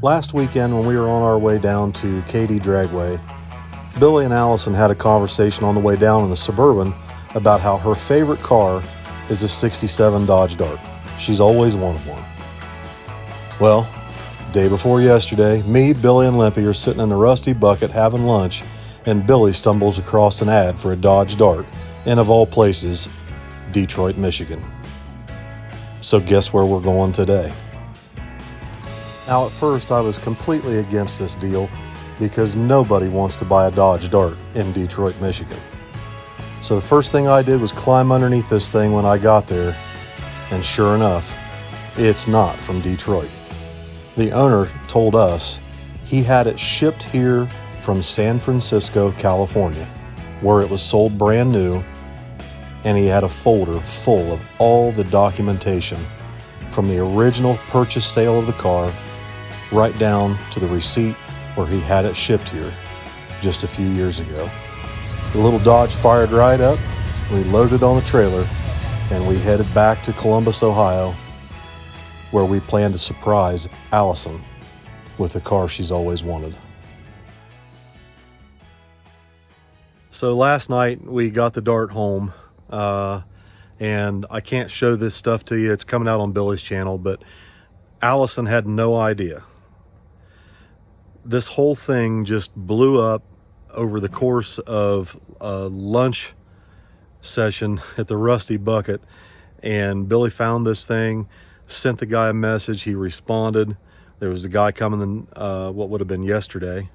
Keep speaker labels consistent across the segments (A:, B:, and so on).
A: Last weekend when we were on our way down to Katy Dragway, Billy and Allison had a conversation on the way down in the Suburban about how her favorite car is a 67 Dodge Dart. She's always wanted one. Well, day before yesterday, me, Billy, and Limpy are sitting in the Rusty Bucket having lunch, and Billy stumbles across an ad for a Dodge Dart in, of all places, Detroit, Michigan. So guess where we're going today? Now, at first, I was completely against this deal because nobody wants to buy a Dodge Dart in Detroit, Michigan. So the first thing I did was climb underneath this thing when I got there, and sure enough, it's not from Detroit. The owner told us he had it shipped here from San Francisco, California, where it was sold brand new, and he had a folder full of all the documentation from the original purchase sale of the car right down to the receipt where he had it shipped here just a few years ago. The little Dodge fired right up, we loaded on the trailer, and we headed back to Columbus, Ohio, where we plan to surprise Allison with the car she's always wanted. So last night we got the Dart home, and I can't show this stuff to you. It's coming out on Billy's channel, but Allison had no idea. This whole thing just blew up over the course of a lunch session at the Rusty Bucket, and Billy found this thing, sent the guy a message, he responded. There was a guy coming in, what would have been yesterday,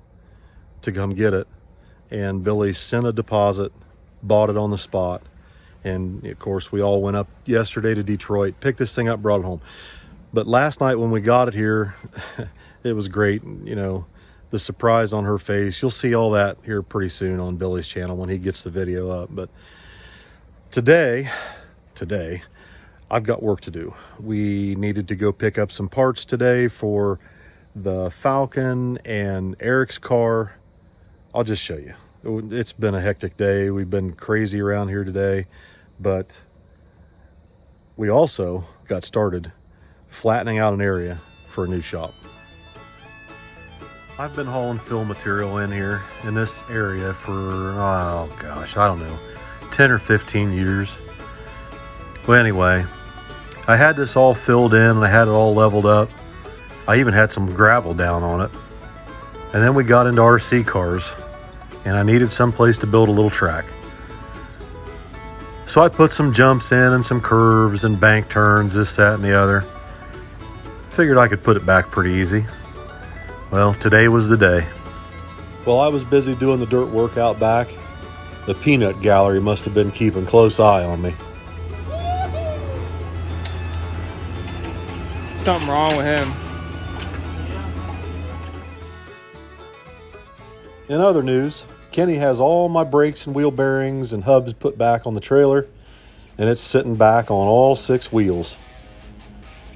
A: to come get it, and Billy sent a deposit, bought it on the spot, and of course we all went up yesterday to Detroit, picked this thing up, brought it home. But last night when we got it here, it was great, you know, the surprise on her face. You'll see all that here pretty soon on Billy's channel when he gets the video up. But today, I've got work to do. We needed to go pick up some parts today for the Falcon and Eric's car. I'll just show you. It's been a hectic day. We've been crazy around here today, but we also got started flattening out an area for a new shop. I've been hauling fill material in here in this area for, oh gosh, I don't know, 10 or 15 years. Well, anyway, I had this all filled in and I had it all leveled up. I even had some gravel down on it. And then we got into RC cars and I needed some place to build a little track. So I put some jumps in and some curves and bank turns, this, that, and the other. Figured I could put it back pretty easy. Well, today was the day. While I was busy doing the dirt work out back, the peanut gallery must have been keeping close eye on me.
B: Something wrong with him.
A: In other news, Kenny has all my brakes and wheel bearings and hubs put back on the trailer, and it's sitting back on all 6 wheels.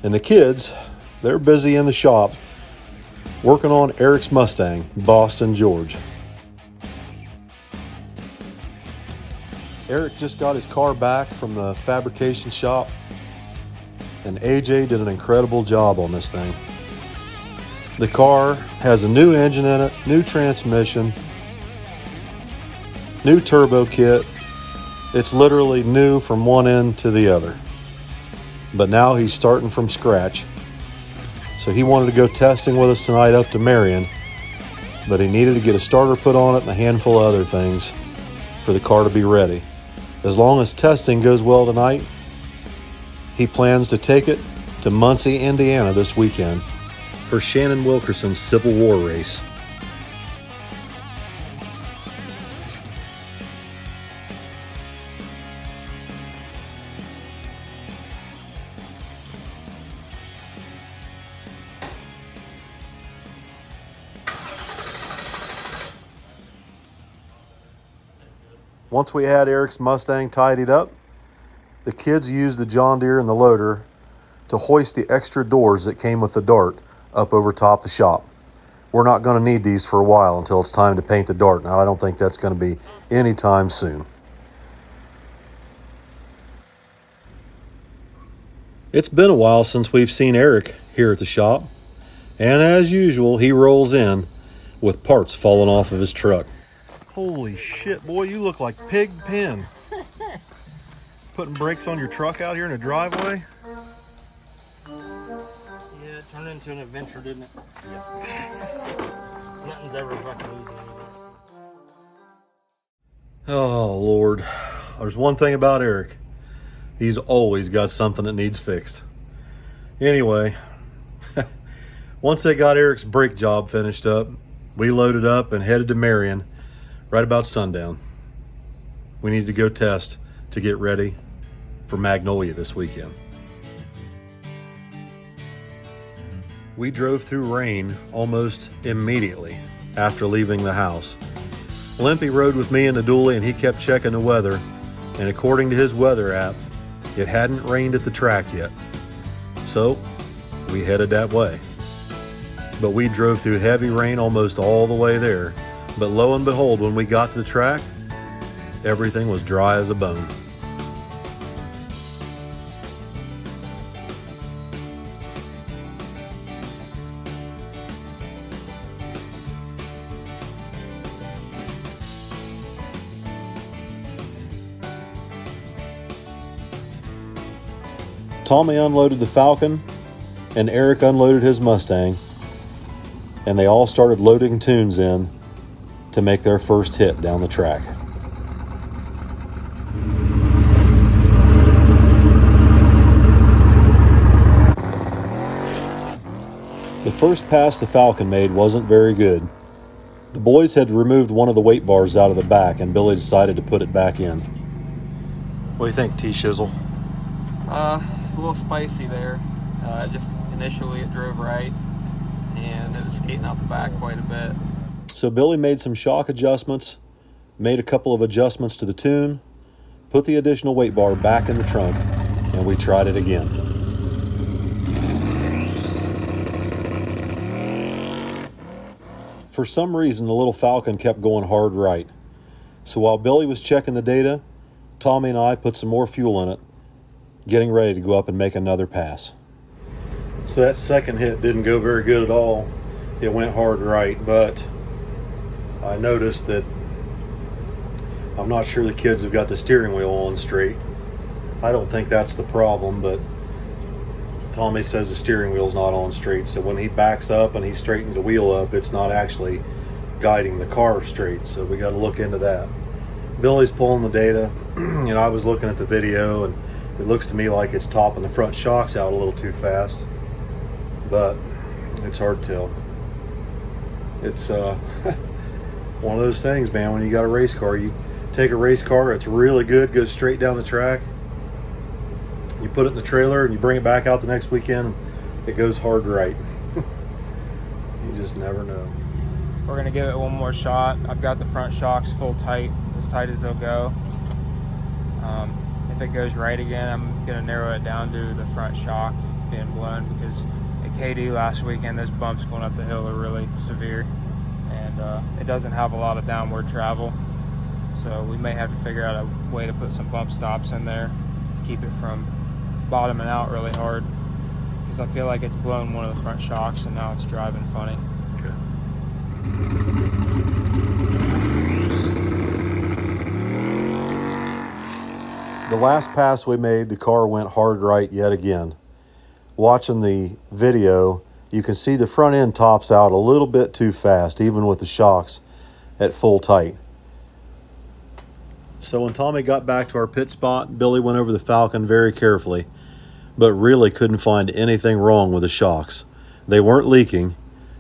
A: And the kids, they're busy in the shop working on Eric's Mustang, Boston George. Eric just got his car back from the fabrication shop, and AJ did an incredible job on this thing. The car has a new engine in it, new transmission, new turbo kit. It's literally new from one end to the other. But now he's starting from scratch. So he wanted to go testing with us tonight up to Marion, but he needed to get a starter put on it and a handful of other things for the car to be ready. As long as testing goes well tonight, he plans to take it to Muncie, Indiana this weekend for Shannon Wilkerson's Civil War race. Once we had Eric's Mustang tidied up, the kids used the John Deere and the loader to hoist the extra doors that came with the Dart up over top the shop. We're not going to need these for a while until it's time to paint the Dart. Now, I don't think that's going to be anytime soon. It's been a while since we've seen Eric here at the shop. And as usual, he rolls in with parts falling off of his truck. Holy shit, boy, you look like Pig Pen. Putting brakes on your truck out here in the driveway?
B: Yeah, it turned into an adventure, didn't it? Yep. Nothing's ever fucking easy anymore.
A: Oh, Lord. There's one thing about Eric. He's always got something that needs fixed. Anyway, once they got Eric's brake job finished up, we loaded up and headed to Marion right about sundown. We needed to go test to get ready for Magnolia this weekend. We drove through rain almost immediately after leaving the house. Limpy rode with me in the dually and he kept checking the weather, and according to his weather app, it hadn't rained at the track yet. So we headed that way. But we drove through heavy rain almost all the way there. But lo and behold, when we got to the track, everything was dry as a bone. Tommy unloaded the Falcon, and Eric unloaded his Mustang, and they all started loading tunes in to make their first hit down the track. The first pass the Falcon made wasn't very good. The boys had removed one of the weight bars out of the back, and Billy decided to put it back in. What do you think, T-Shizzle?
B: It's a little spicy there. Just initially it drove right, and it was skating out the back quite a bit.
A: So Billy made some shock adjustments, made a couple of adjustments to the tune, put the additional weight bar back in the trunk, and we tried it again. For some reason, the little Falcon kept going hard right. So while Billy was checking the data, Tommy and I put some more fuel in it, getting ready to go up and make another pass. So that second hit didn't go very good at all. It went hard right, but I noticed that I'm not sure the kids have got the steering wheel on straight. I don't think that's the problem, but Tommy says the steering wheel's not on straight, so when he backs up and he straightens the wheel up, it's not actually guiding the car straight, so we got to look into that. Billy's pulling the data. I was looking at the video, and it looks to me like it's topping the front shocks out a little too fast, but it's hard to tell. It's one of those things, man. When you got a race car, you take a race car, it's really good, goes straight down the track. You put it in the trailer and you bring it back out the next weekend, it goes hard right. You just never know.
B: We're gonna give it one more shot. I've got the front shocks full tight, as tight as they'll go. If it goes right again, I'm gonna narrow it down to the front shock being blown, because at KD last weekend, those bumps going up the hill are really severe, and it doesn't have a lot of downward travel. So we may have to figure out a way to put some bump stops in there to keep it from bottoming out really hard, because I feel like it's blown one of the front shocks and now it's driving funny.
A: Okay. The last pass we made, the car went hard right yet again. Watching the video, you can see the front end tops out a little bit too fast, even with the shocks at full tight. So when Tommy got back to our pit spot, Billy went over the Falcon very carefully, but really couldn't find anything wrong with the shocks. They weren't leaking,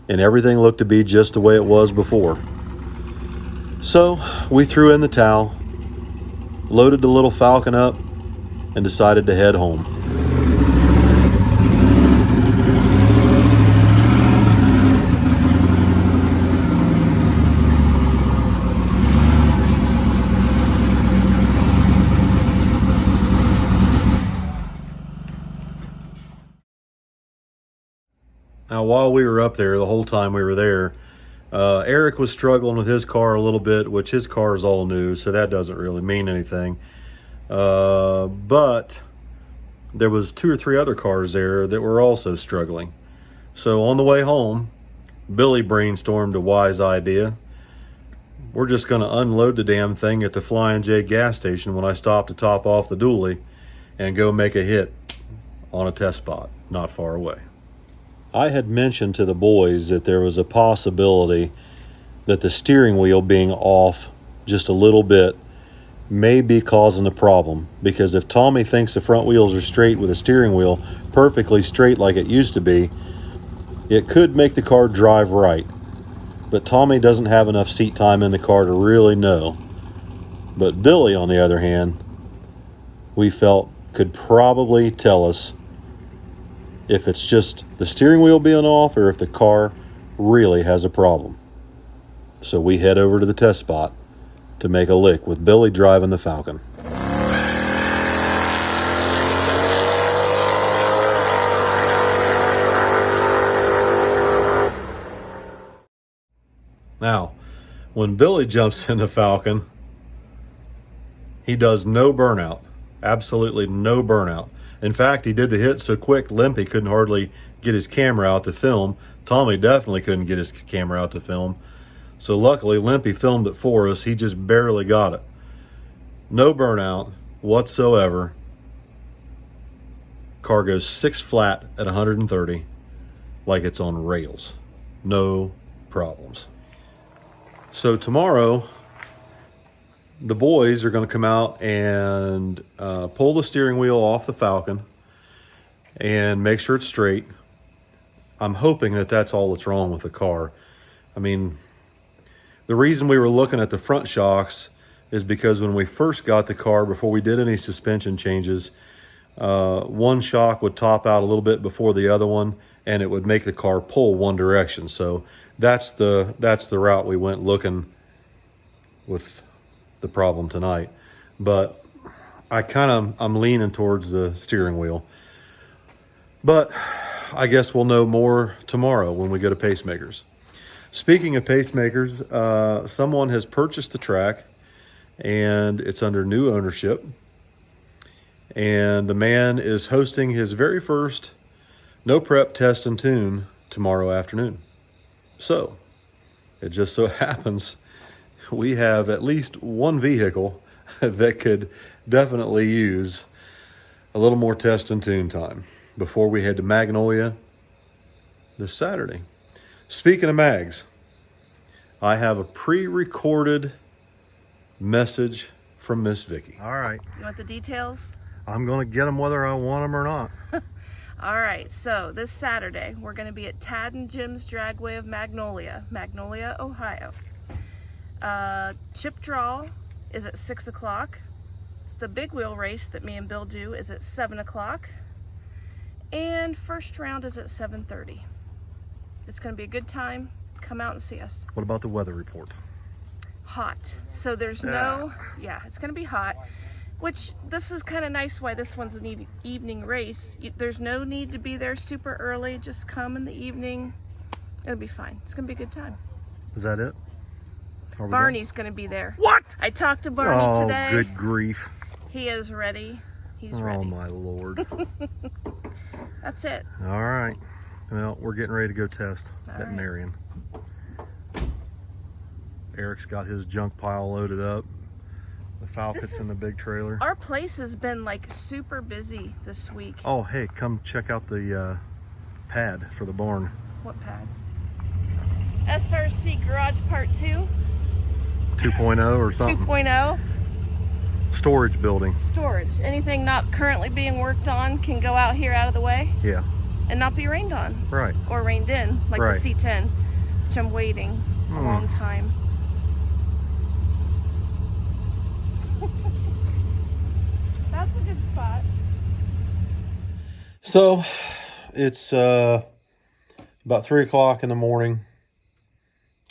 A: and everything looked to be just the way it was before. So we threw in the towel, loaded the little Falcon up, and decided to head home. Now, while we were up there, the whole time we were there, Eric was struggling with his car a little bit, which his car is all new, so that doesn't really mean anything. But there was 2 or 3 other cars there that were also struggling. So on the way home, Billy brainstormed a wise idea. We're just going to unload the damn thing at the Flying J gas station when I stop to top off the dually and go make a hit on a test spot not far away. I had mentioned to the boys that there was a possibility that the steering wheel being off just a little bit may be causing the problem, because if Tommy thinks the front wheels are straight with the steering wheel perfectly straight like it used to be, it could make the car drive right. But Tommy doesn't have enough seat time in the car to really know. But Billy, on the other hand, we felt could probably tell us if it's just the steering wheel being off or if the car really has a problem. So we head over to the test spot to make a lick with Billy driving the Falcon. Now, when Billy jumps in the Falcon, he does no burnout. Absolutely no burnout. In fact, he did the hit so quick, Limpy couldn't hardly get his camera out to film. Tommy definitely couldn't get his camera out to film. So luckily, Limpy filmed it for us. He just barely got it. No burnout whatsoever. Car goes 6 flat at 130 like it's on rails. No problems. So tomorrow, the boys are going to come out and pull the steering wheel off the Falcon and make sure it's straight. I'm hoping that that's all that's wrong with the car. I mean, the reason we were looking at the front shocks is because when we first got the car, before we did any suspension changes, one shock would top out a little bit before the other one, and it would make the car pull one direction. So that's the route we went looking with the problem tonight. But I'm leaning towards the steering wheel. But I guess we'll know more tomorrow when we go to Pacemakers. Speaking of Pacemakers, someone has purchased the track and it's under new ownership. And the man is hosting his very first no prep test and tune tomorrow afternoon. So it just so happens we have at least one vehicle that could definitely use a little more test and tune time before we head to Magnolia this Saturday. Speaking of mags, I have a pre-recorded message from Miss Vicky. All right.
C: You want the details?
A: I'm going to get them whether I want them or not.
C: All right, so this Saturday, we're going to be at Tad and Jim's Dragway of Magnolia, Ohio. Chip draw is at 6 o'clock. The big wheel race that me and Bill do is at 7 o'clock. And first round is at 7:30. It's going to be a good time. Come out and see us.
A: What about the weather report?
C: Hot. So there's it's going to be hot. Which, this is kind of nice why this one's an evening race. There's no need to be there super early. Just come in the evening. It'll be fine. It's going to be a good time.
A: Is that it?
C: Barney's going to be there.
A: What?
C: I talked to Barney today.
A: Oh, good grief.
C: He is ready. He's ready.
A: Oh, my Lord.
C: That's it.
A: All right. Well, we're getting ready to go test
C: All
A: at
C: right.
A: Marion. Eric's got his junk pile loaded up. The Falcon's in the big trailer.
C: Our place has been like super busy this week.
A: Oh, hey, come check out the pad for the barn.
C: What pad? SRC Garage Part 2?
A: 2.0 or something.
C: 2.0.
A: Storage building.
C: Storage. Anything not currently being worked on can go out here out of the way.
A: Yeah.
C: And not be rained on.
A: Right.
C: Or rained in, like
A: right.
C: the C10, which I'm waiting a long time. That's a good spot.
A: So, it's about 3 o'clock in the morning.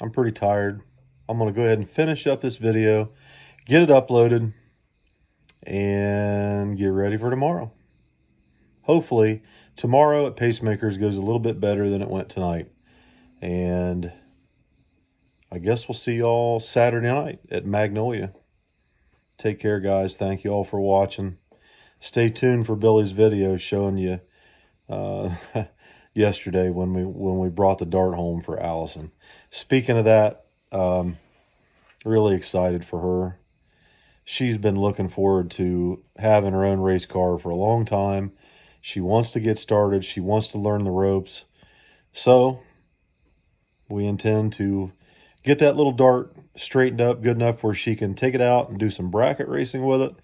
A: I'm pretty tired. I'm going to go ahead and finish up this video, get it uploaded, and get ready for tomorrow. Hopefully, tomorrow at Pacemakers goes a little bit better than it went tonight. And I guess we'll see y'all Saturday night at Magnolia. Take care, guys. Thank you all for watching. Stay tuned for Billy's video showing you yesterday when we brought the dart home for Allison. Speaking of that, really excited for her. She's been looking forward to having her own race car for a long time. She wants to get started. She wants to learn the ropes. So we intend to get that little dart straightened up good enough where she can take it out and do some bracket racing with it.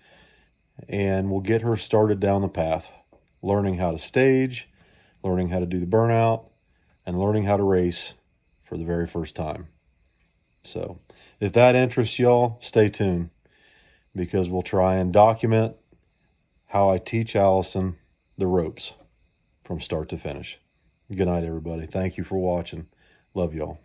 A: And we'll get her started down the path, learning how to stage, learning how to do the burnout, and learning how to race for the very first time. So if that interests y'all, stay tuned, because we'll try and document how I teach Allison the ropes from start to finish. Good night, everybody. Thank you for watching. Love y'all.